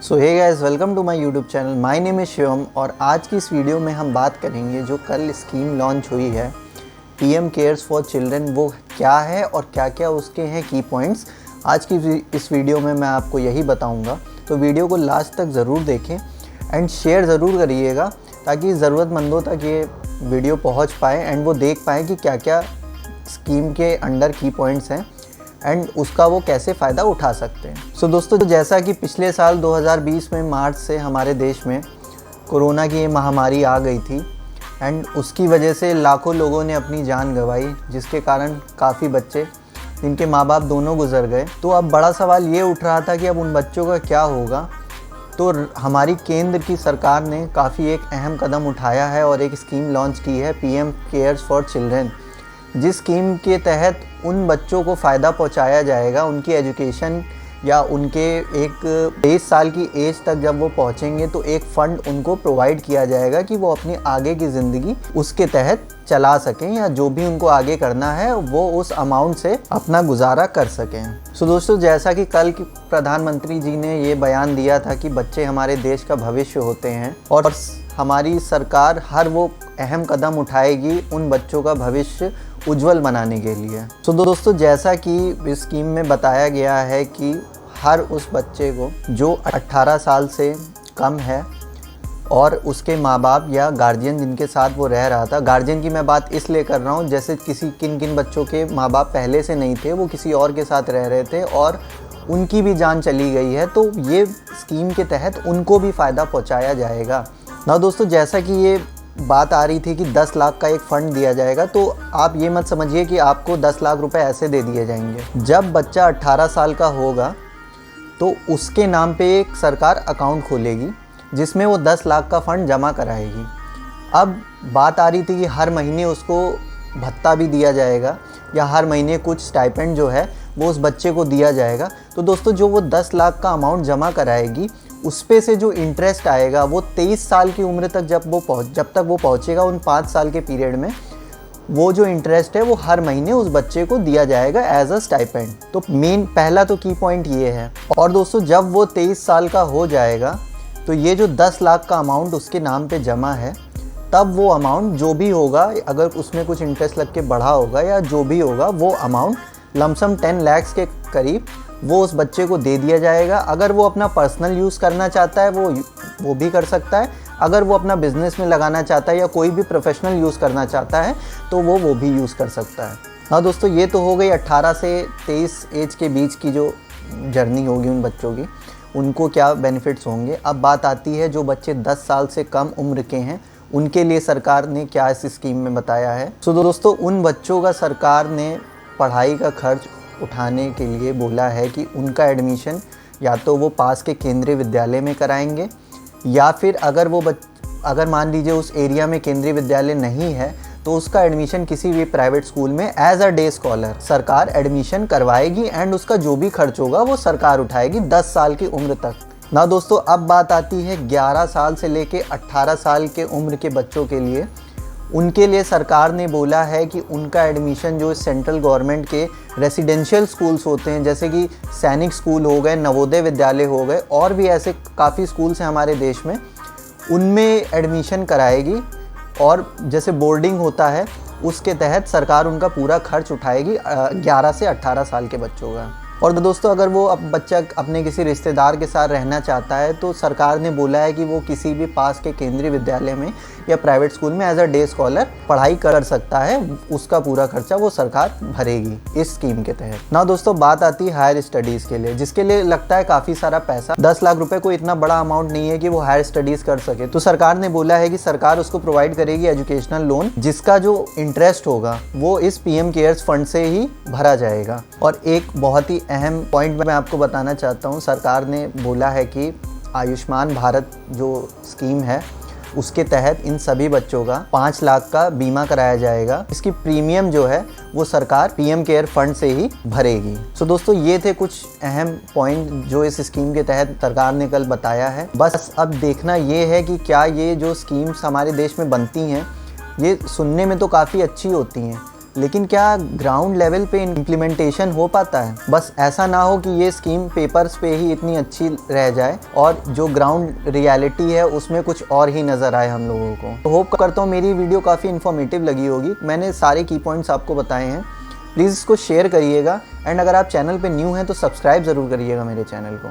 So hey guys, welcome to my YouTube channel. My name is Shivam और आज की इस वीडियो में हम बात करेंगे जो कल स्कीम लॉन्च हुई है पीएम केयर्स फॉर चिल्ड्रन, वो क्या है और क्या क्या उसके हैं की पॉइंट्स। आज की इस वीडियो में मैं आपको यही बताऊंगा, तो वीडियो को लास्ट तक ज़रूर देखें एंड शेयर ज़रूर करिएगा ताकि ज़रूरतमंदों तक ये वीडियो पहुंच पाए एंड वो देख पाएँ कि क्या क्या स्कीम के अंडर की पॉइंट्स हैं एंड उसका वो कैसे फ़ायदा उठा सकते हैं। सो दोस्तों, जैसा कि पिछले साल 2020 में मार्च से हमारे देश में कोरोना की ये महामारी आ गई थी एंड उसकी वजह से लाखों लोगों ने अपनी जान गंवाई, जिसके कारण काफ़ी बच्चे जिनके माँ बाप दोनों गुजर गए। तो अब बड़ा सवाल ये उठ रहा था कि अब उन बच्चों का क्या होगा। तो हमारी केंद्र की सरकार ने काफ़ी एक अहम कदम उठाया है और एक स्कीम लॉन्च की है पीएम केयर्स फॉर चिल्ड्रन, जिस स्कीम के तहत उन बच्चों को फ़ायदा पहुंचाया जाएगा, उनकी एजुकेशन या उनके एक 23 साल की एज तक जब वो पहुंचेंगे तो एक फ़ंड उनको प्रोवाइड किया जाएगा कि वो अपनी आगे की ज़िंदगी उसके तहत चला सकें या जो भी उनको आगे करना है वो उस अमाउंट से अपना गुजारा कर सकें। सो दोस्तों, जैसा कि कल प्रधानमंत्री जी ने ये बयान दिया था कि बच्चे हमारे देश का भविष्य होते हैं और हमारी सरकार हर वो अहम कदम उठाएगी उन बच्चों का भविष्य उज्जवल बनाने के लिए। तो दोस्तों, जैसा कि इस स्कीम में बताया गया है कि हर उस बच्चे को जो 18 साल से कम है और उसके माँ बाप या गार्जियन जिनके साथ वो रह रहा था, गार्जियन की मैं बात इसलिए कर रहा हूँ जैसे किन किन बच्चों के माँ बाप पहले से नहीं थे, वो किसी और के साथ रह रहे थे और उनकी भी जान चली गई है, तो ये स्कीम के तहत उनको भी फ़ायदा पहुँचाया जाएगा ना। दोस्तों, जैसा कि ये बात आ रही थी कि 10 लाख का एक फ़ंड दिया जाएगा, तो आप ये मत समझिए कि आपको 10 लाख रुपए ऐसे दे दिए जाएंगे। जब बच्चा 18 साल का होगा तो उसके नाम पे एक सरकार अकाउंट खोलेगी जिसमें वो 10 लाख का फ़ंड जमा कराएगी। अब बात आ रही थी कि हर महीने उसको भत्ता भी दिया जाएगा या हर महीने कुछ स्टाइपेंड जो है वो उस बच्चे को दिया जाएगा। तो दोस्तों, जो वो 10 लाख का अमाउंट जमा कराएगी उस पे से जो इंटरेस्ट आएगा वो 23 साल की उम्र तक जब तक वो पहुंचेगा, उन 5 साल के पीरियड में वो जो इंटरेस्ट है वो हर महीने उस बच्चे को दिया जाएगा एज अ स्टाइपेंड। तो पहला तो की पॉइंट ये है। और दोस्तों, जब वो 23 साल का हो जाएगा तो ये जो 10 लाख का अमाउंट उसके नाम पे जमा है, तब वो अमाउंट जो भी होगा, अगर उसमें कुछ इंटरेस्ट लग के बढ़ा होगा या जो भी होगा, वो अमाउंट लमसम 10 लाख के करीब वो उस बच्चे को दे दिया जाएगा। अगर वो अपना पर्सनल यूज़ करना चाहता है वो भी कर सकता है। अगर वो अपना बिज़नेस में लगाना चाहता है या कोई भी प्रोफेशनल यूज़ करना चाहता है तो वो भी यूज़ कर सकता है। हाँ दोस्तों, ये तो हो गई 18 से 23 एज के बीच की जो जर्नी होगी उन बच्चों की, उनको क्या बेनिफिट्स होंगे। अब बात आती है जो बच्चे 10 साल से कम उम्र के हैं, उनके लिए सरकार ने क्या इस स्कीम में बताया है। सो दोस्तों, उन बच्चों का सरकार ने पढ़ाई का खर्च उठाने के लिए बोला है कि उनका एडमिशन या तो वो पास के केंद्रीय विद्यालय में कराएंगे या फिर अगर मान लीजिए उस एरिया में केंद्रीय विद्यालय नहीं है तो उसका एडमिशन किसी भी प्राइवेट स्कूल में एज अ डे स्कॉलर सरकार एडमिशन करवाएगी एंड उसका जो भी खर्च होगा वो सरकार उठाएगी 10 साल की उम्र तक ना। दोस्तों, अब बात आती है 11 साल से लेके 18 साल के उम्र के बच्चों के लिए। उनके लिए सरकार ने बोला है कि उनका एडमिशन जो सेंट्रल गवर्नमेंट के रेसिडेंशियल स्कूल्स होते हैं, जैसे कि सैनिक स्कूल हो गए, नवोदय विद्यालय हो गए और भी ऐसे काफ़ी स्कूल्स हैं हमारे देश में, उनमें एडमिशन कराएगी और जैसे बोर्डिंग होता है उसके तहत सरकार उनका पूरा खर्च उठाएगी 11 से 18 साल के बच्चों का। और दोस्तों, अगर वो बच्चा अपने किसी रिश्तेदार के साथ रहना चाहता है तो सरकार ने बोला है कि वो किसी भी पास के केंद्रीय विद्यालय में या प्राइवेट स्कूल में एज अ डे स्कॉलर पढ़ाई कर सकता है, उसका पूरा खर्चा वो सरकार भरेगी इस स्कीम के तहत ना। दोस्तों, बात आती है हायर स्टडीज़ के लिए, जिसके लिए लगता है काफ़ी सारा पैसा। 10 लाख रुपए कोई इतना बड़ा अमाउंट नहीं है कि वो हायर स्टडीज़ कर सके। तो सरकार ने बोला है कि सरकार उसको प्रोवाइड करेगी एजुकेशनल लोन, जिसका जो इंटरेस्ट होगा वो इस पीएम केयर्स फंड से ही भरा जाएगा। और एक बहुत ही अहम पॉइंट मैं आपको बताना चाहता हूँ, सरकार ने बोला है कि आयुष्मान भारत जो स्कीम है उसके तहत इन सभी बच्चों का 5 लाख का बीमा कराया जाएगा। इसकी प्रीमियम जो है वो सरकार पीएम केयर फंड से ही भरेगी। सो दोस्तों, ये थे कुछ अहम पॉइंट जो इस स्कीम के तहत सरकार ने कल बताया है। बस अब देखना ये है कि क्या ये जो स्कीम्स हमारे देश में बनती हैं ये सुनने में तो काफ़ी अच्छी होती हैं, लेकिन क्या ग्राउंड लेवल पे इम्प्लीमेंटेशन हो पाता है? बस ऐसा ना हो कि ये स्कीम पेपर्स पे ही इतनी अच्छी रह जाए और जो ग्राउंड रियलिटी है उसमें कुछ और ही नज़र आए हम लोगों को। तो होप करता हूँ मेरी वीडियो काफ़ी इन्फॉर्मेटिव लगी होगी। मैंने सारे की पॉइंट्स आपको बताए हैं। प्लीज़ इसको शेयर करिएगा एंड अगर आप चैनल पे न्यू हैं तो सब्सक्राइब ज़रूर करिएगा मेरे चैनल को।